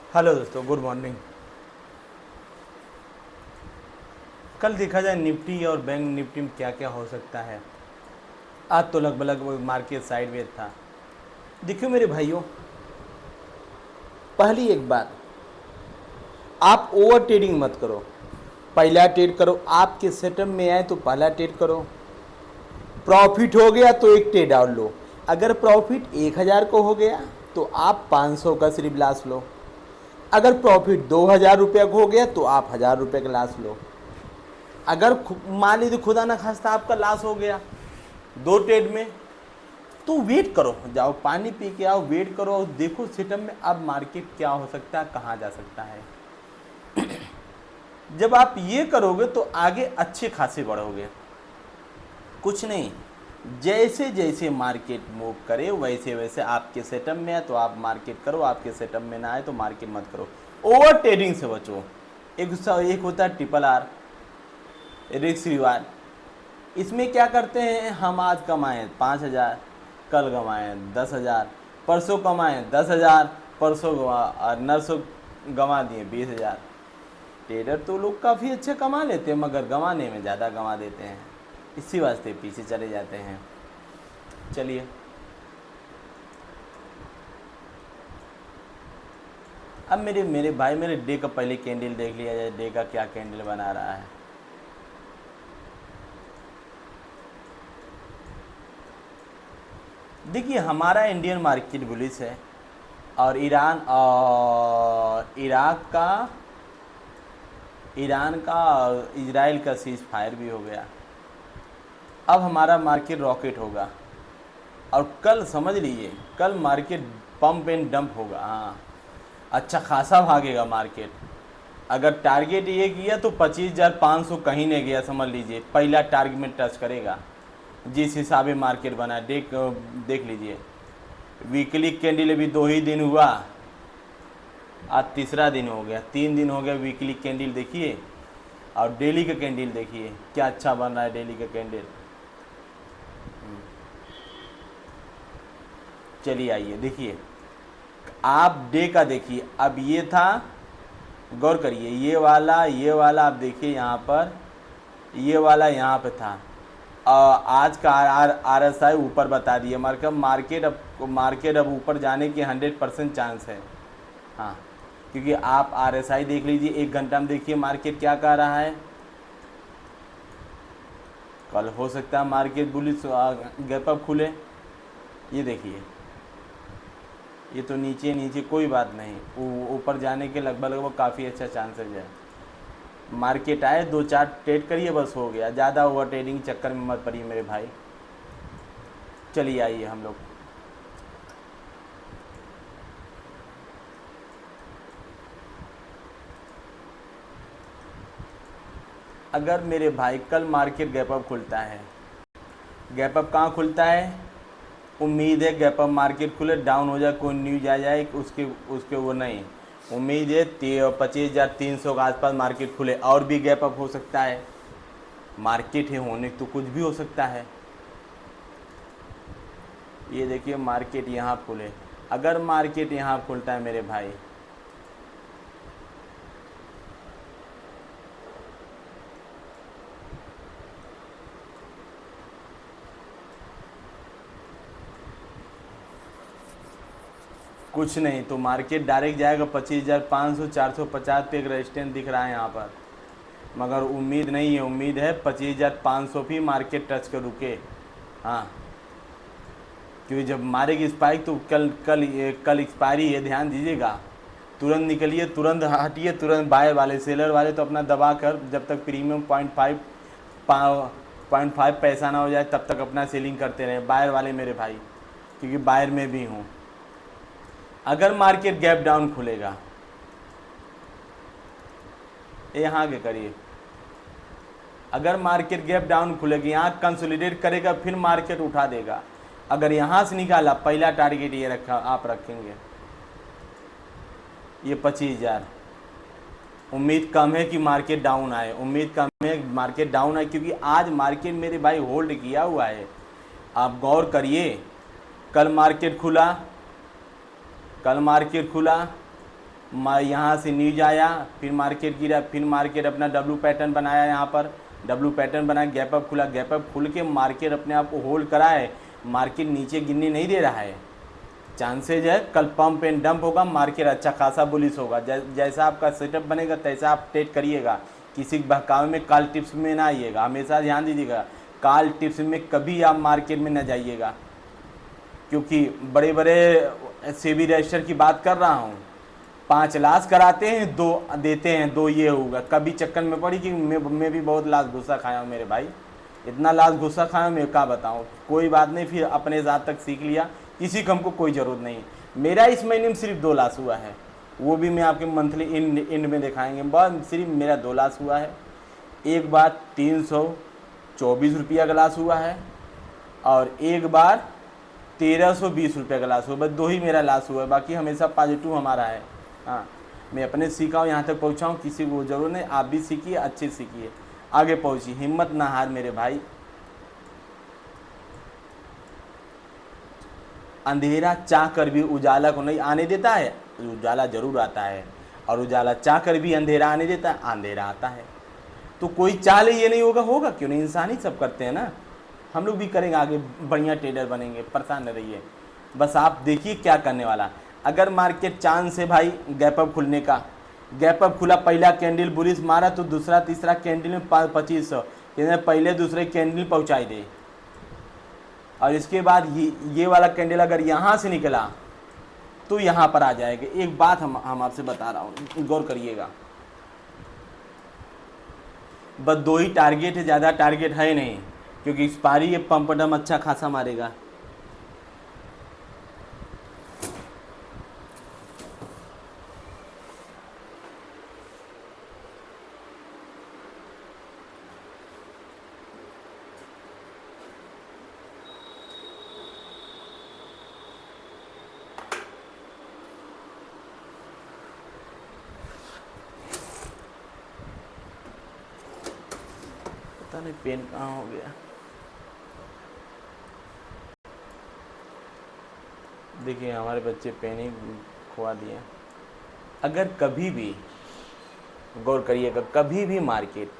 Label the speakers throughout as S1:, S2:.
S1: Hello दोस्तों, good morning. कल देखा जाए निफ्टी और बैंक निफ्टी में क्या क्या हो सकता है। आज तो लगभग वो मार्केट साइडवेज था। देखियो मेरे भाइयों, पहली एक बात, आप ओवर ट्रेडिंग मत करो। पहला ट्रेड करो, आपके सेटअप में आए तो पहला ट्रेड करो। प्रॉफिट हो गया तो एक ट्रेड और लो। अगर प्रॉफिट 1000 को हो गया तो आप 500 का सिर्फ लॉस लो। अगर प्रॉफिट 2000 रुपये का हो गया तो आप 1000 रुपये का लॉस लो। अगर मान लीजिए खुदा ना खास्ता आपका लॉस हो गया दो ट्रेड में, तो वेट करो, जाओ पानी पी के आओ, वेट करो और देखो सिस्टम में अब मार्केट क्या हो सकता है, कहाँ जा सकता है। जब आप ये करोगे तो आगे अच्छे खासे बढ़ोगे। कुछ नहीं, जैसे जैसे मार्केट मूव करे वैसे वैसे आपके सेटअप में है तो आप मार्केट करो, आपके सेटअप में ना आए तो मार्केट मत करो। ओवर ट्रेडिंग से बचो। एक होता है ट्रिपल आर, रिस्क रिवार्ड। इसमें क्या करते हैं, हम आज कमाएं 5000, कल कमाएं 10,000, परसों कमाएं 10,000, परसों नरसों गंवा दिए 20,000। ट्रेडर तो लोग काफ़ी अच्छे कमा लेते हैं मगर गंवाने में ज़्यादा गंवा देते हैं, इसी वास्ते पीछे चले जाते हैं। चलिए, अब मेरे मेरे भाई मेरे डे का पहले कैंडल देख लिया जाए, डे का क्या कैंडल बना रहा है। देखिए, हमारा इंडियन मार्केट बुलिश है और ईरान का और इजराइल का सीज फायर भी हो गया। अब हमारा मार्केट रॉकेट होगा और कल समझ लीजिए, कल मार्केट पंप एंड डंप होगा। हाँ, अच्छा खासा भागेगा मार्केट। अगर टारगेट ये किया तो 25,500 कहीं नहीं गया, समझ लीजिए पहला टारगेट में टच करेगा। जिस हिसाब से मार्केट बना देख लीजिए। वीकली कैंडल अभी 2 ही दिन हुआ, आज तीसरा दिन हो गया, 3 दिन हो गया वीकली कैंडल देखिए। और डेली का कैंडल देखिए क्या अच्छा बन रहा है डेली का कैंडल। चलिए आइए देखिए, आप डे का देखिए। अब ये था, गौर करिए, ये वाला आप देखिए यहाँ पर, ये वाला यहाँ पे था। आज का RSI ऊपर बता दिए, मतलब मार्केट अब ऊपर जाने की 100% चांस है। हाँ, क्योंकि आप RSI देख लीजिए, 1 घंटा में देखिए मार्केट क्या कह रहा है। कल हो सकता है मार्केट बुलिश गैप अप खुले। ये देखिए, ये तो नीचे नीचे कोई बात नहीं, ऊपर जाने के लगभग काफ़ी अच्छा चांसेज है। मार्केट आए, 2-4 ट्रेड करिए, बस हो गया। ज़्यादा ओवर ट्रेडिंग चक्कर में मत पड़िए मेरे भाई। चलिए आइए हम लोग, अगर मेरे भाई कल मार्केट गैप अप खुलता है, गैप अप कहाँ खुलता है, उम्मीद है गैप अप मार्केट खुले, डाउन हो जाए, कोई न्यूज आ जाए उसके उसके वो नहीं। उम्मीद है 25,300 के आसपास मार्केट खुले, और भी गैप अप हो सकता है। मार्केट है, होने तो कुछ भी हो सकता है। ये देखिए मार्केट यहाँ खुले, अगर मार्केट यहाँ खुलता है मेरे भाई, कुछ नहीं तो मार्केट डायरेक्ट जाएगा 25,500, 450 पे एक रेजिस्टेंस दिख रहा है यहाँ पर। मगर उम्मीद नहीं है, उम्मीद है 25,500 भी मार्केट टच कर रुके। हाँ, क्योंकि जब मारेगी स्पाइक तो कल एक्सपायरी है, ध्यान दीजिएगा। तुरंत निकलिए, तुरंत हटिए, तुरंत बायर वाले, सेलर वाले तो अपना दबा कर, जब तक प्रीमियम 0.5 पैसा ना हो जाए तब तक अपना सेलिंग करते रहे बायर वाले मेरे भाई, क्योंकि बायर में भी हूँ। अगर मार्केट गैप डाउन खुलेगा, यहाँ के करिए, अगर मार्केट गैप डाउन खुलेगी, यहाँ कंसोलिडेट करेगा, फिर मार्केट उठा देगा। अगर यहाँ से निकाला, पहला टारगेट ये रखा, आप रखेंगे ये 25,000। उम्मीद कम है कि मार्केट डाउन आए, उम्मीद कम है मार्केट डाउन आए, क्योंकि आज मार्केट मेरे भाई होल्ड किया हुआ है। आप गौर करिए, कल मार्केट खुला, कल मार्केट खुला यहाँ से न्यूज आया, फिर मार्केट गिरा, फिर मार्केट अपना डब्लू पैटर्न बनाया, यहाँ पर डब्लू पैटर्न बनाया, गैप अप खुला, गैप अप खुल के मार्केट अपने आप को होल्ड करा है, मार्केट नीचे गिरने नहीं दे रहा है। चांसेज है कल पंप एंड डंप होगा, मार्केट अच्छा खासा बुलिश होगा। जैसा आपका सेटअप बनेगा तैसा आप ट्रेड करिएगा, किसी बहकावे में कॉल टिप्स में ना आइएगा। हमेशा ध्यान दीजिएगा, कॉल टिप्स में कभी आप मार्केट में ना जाइएगा, क्योंकि बड़े बड़े सेबी रजिस्टर की बात कर रहा हूँ, 5 लाश कराते हैं, 2 देते हैं, 2 ये होगा। कभी चक्कर में पड़ी कि मैं भी बहुत लाश गुस्सा खाया हूँ मेरे भाई, इतना लाश गुस्सा खाया मैं क्या बताऊँ। कोई बात नहीं, फिर अपने ज़ात तक सीख लिया, किसी को हमको कोई ज़रूरत नहीं। मेरा इस महीने में सिर्फ 2 लाश हुआ है, वो भी मैं आपके मंथली एंड में दिखाएंगे। बस सिर्फ मेरा 2 लाश हुआ है। एक बार 324 रुपया का लाश हुआ है और एक बार 1320 रुपये का लाश हुआ। बस 2 ही मेरा लाश हुआ है, बाकी हमेशा पॉजिटिव हमारा है। हाँ, मैं अपने सीखा हूँ, यहाँ तक पहुँचा हूँ, किसी को जरूर नहीं। आप भी सीखिए, अच्छे सीखिए, आगे पहुँचिए, हिम्मत ना हार मेरे भाई। अंधेरा चाह कर भी उजाला को नहीं आने देता है, उजाला जरूर आता है, और उजाला चाह कर भी अंधेरा आने देता है, अंधेरा आता है। तो कोई चाह ले ये नहीं होगा, होगा क्यों नहीं, इंसान ही सब करते हैं ना। हम लोग भी करेंगे, आगे बढ़िया ट्रेडर बनेंगे, परेशान न रहिए। बस आप देखिए क्या करने वाला। अगर मार्केट चांस है भाई गैप अप खुलने का, गैप अप खुला, पहला कैंडल बुलिश मारा तो दूसरा तीसरा कैंडल में 2500, पहले दूसरे कैंडल पहुंचाई दे। और इसके बाद ये वाला कैंडल अगर यहाँ से निकला तो यहाँ पर आ जाएगा। एक बात हम आपसे बता रहा हूँ, गौर करिएगा। बस 2 ही टारगेट है, ज़्यादा टारगेट है नहीं, क्योंकि एक्सपायरी ये पंप डम अच्छा खासा मारेगा। पता नहीं पेन कहाँ हो गया। देखिए हमारे बच्चे पेन ही खुआ दिए। अगर कभी भी, गौर करिएगा, कभी भी मार्केट,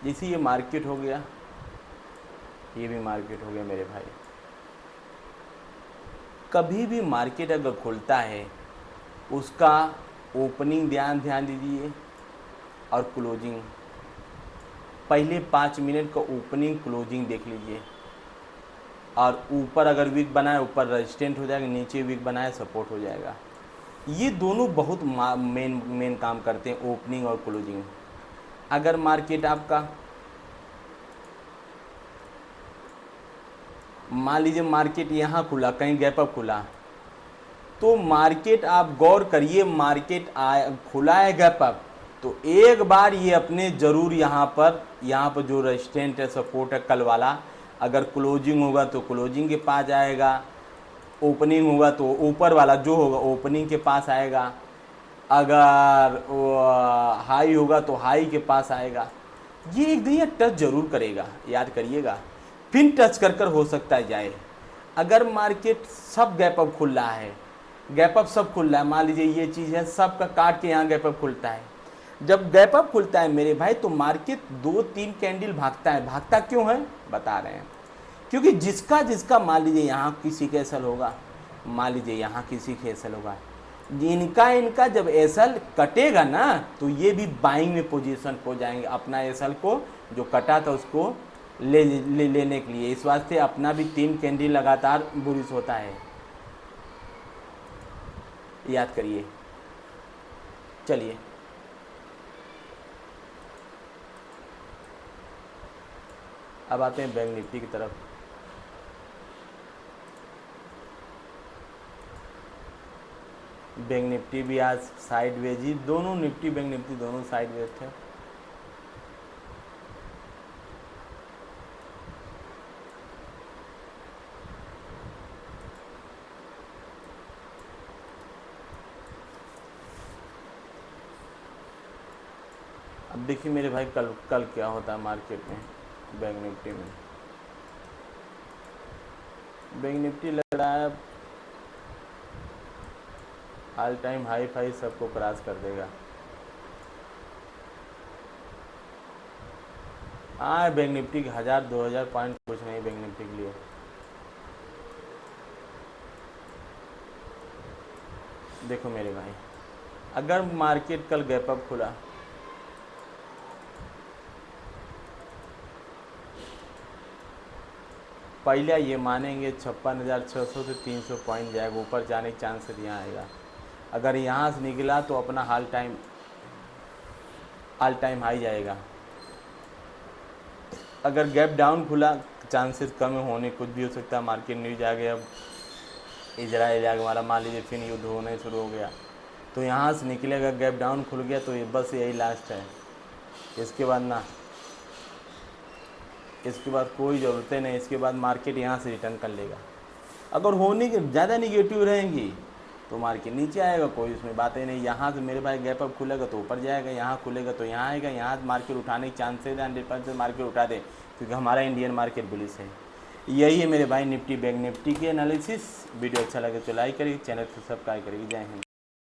S1: जैसे ये मार्केट हो गया, ये भी मार्केट हो गया मेरे भाई, कभी भी मार्केट अगर खुलता है उसका ओपनिंग ध्यान दीजिए और क्लोजिंग, पहले 5 मिनट का ओपनिंग क्लोजिंग देख लीजिए। और ऊपर अगर वीक बनाए ऊपर रेजिस्टेंट हो जाएगा, नीचे वीक बनाए सपोर्ट हो जाएगा। ये दोनों बहुत मेन काम करते हैं, ओपनिंग और क्लोजिंग। अगर मार्केट आपका, मान लीजिए मार्केट यहाँ खुला, कहीं गैप अप खुला, तो मार्केट आप गौर करिए, मार्केट खुला है गैप अप, तो एक बार ये अपने ज़रूर यहाँ पर जो रेजिस्टेंट है, सपोर्ट है कल वाला, अगर क्लोजिंग होगा तो क्लोजिंग के पास आएगा, ओपनिंग होगा तो ऊपर वाला जो होगा ओपनिंग के पास आएगा, अगर हाई होगा तो हाई के पास आएगा। ये एक दिन टच जरूर करेगा, याद करिएगा, फिर टच कर हो सकता है जाए। अगर मार्केट सब गैप अप खुल रहा है, गैप अप सब खुल रहा है, मान लीजिए ये चीज़ है, सब का काट के यहाँ गैप अप खुलता है। जब गैप अप खुलता है मेरे भाई तो मार्केट 2-3 कैंडल भागता है। भागता क्यों है बता रहे हैं, क्योंकि जिसका मान लीजिए यहाँ किसी का एसल होगा, मान लीजिए यहाँ किसी का एसल होगा, इनका जब एसल कटेगा ना तो ये भी बाइंग में पोजीशन हो जाएंगे, अपना एसल को जो कटा था उसको लेने के लिए। इस वास्ते अपना भी 3 कैंडल लगातार बुलिश होता है, याद करिए। चलिए अब आते हैं बैंक निफ्टी की तरफ। बैंक निफ्टी भी आज साइडवेज ही, दोनों निफ्टी बैंक निफ्टी दोनों साइडवेज थे। अब देखिए मेरे भाई कल क्या होता है मार्केट में, बैंक निफ्टी में। बैंक निफ्टी लग रहा है ऑल टाइम हाई फाई सबको क्रॉस कर देगा। हाँ बैंक निफ्टी के 1000-2000 पॉइंट कुछ नहीं बैंक निफ्टी के लिए। देखो मेरे भाई, अगर मार्केट कल गैप अप खुला, पहले ये मानेंगे 56,600 से 300 पॉइंट जाएगा, ऊपर जाने के चांसेस यहाँ आएगा। अगर यहाँ से निकला तो अपना ऑल टाइम हाई जाएगा। अगर गैप डाउन खुला, चांसेस कम होने, कुछ भी हो सकता है, मार्केट न्यूज आ गया, अब इजराइल आगे हमारा मान लीजिए फिर युद्ध होने शुरू हो गया, तो यहाँ से निकलेगा, गैप डाउन खुल गया तो ये बस यही लास्ट है। इसके बाद ना, इसके बाद कोई ज़रूरत नहीं, इसके बाद मार्केट यहाँ से रिटर्न कर लेगा। अगर होने के ज़्यादा निगेटिव रहेंगी तो मार्केट नीचे आएगा, कोई उसमें बातें नहीं। यहाँ से मेरे भाई गैप अप खुलेगा तो ऊपर जाएगा, यहाँ खुलेगा तो यहाँ आएगा, यहाँ मार्केट उठाने के चांसेस है 100% मार्केट उठा दे, क्योंकि हमारा इंडियन मार्केट बुलिश है। यही है मेरे भाई निफ्टी बैंक निफ्टी के एनालिसिस। वीडियो अच्छा लगे तो लाइक करिए, चैनल को सब्सक्राइब करिए। जय हिंद।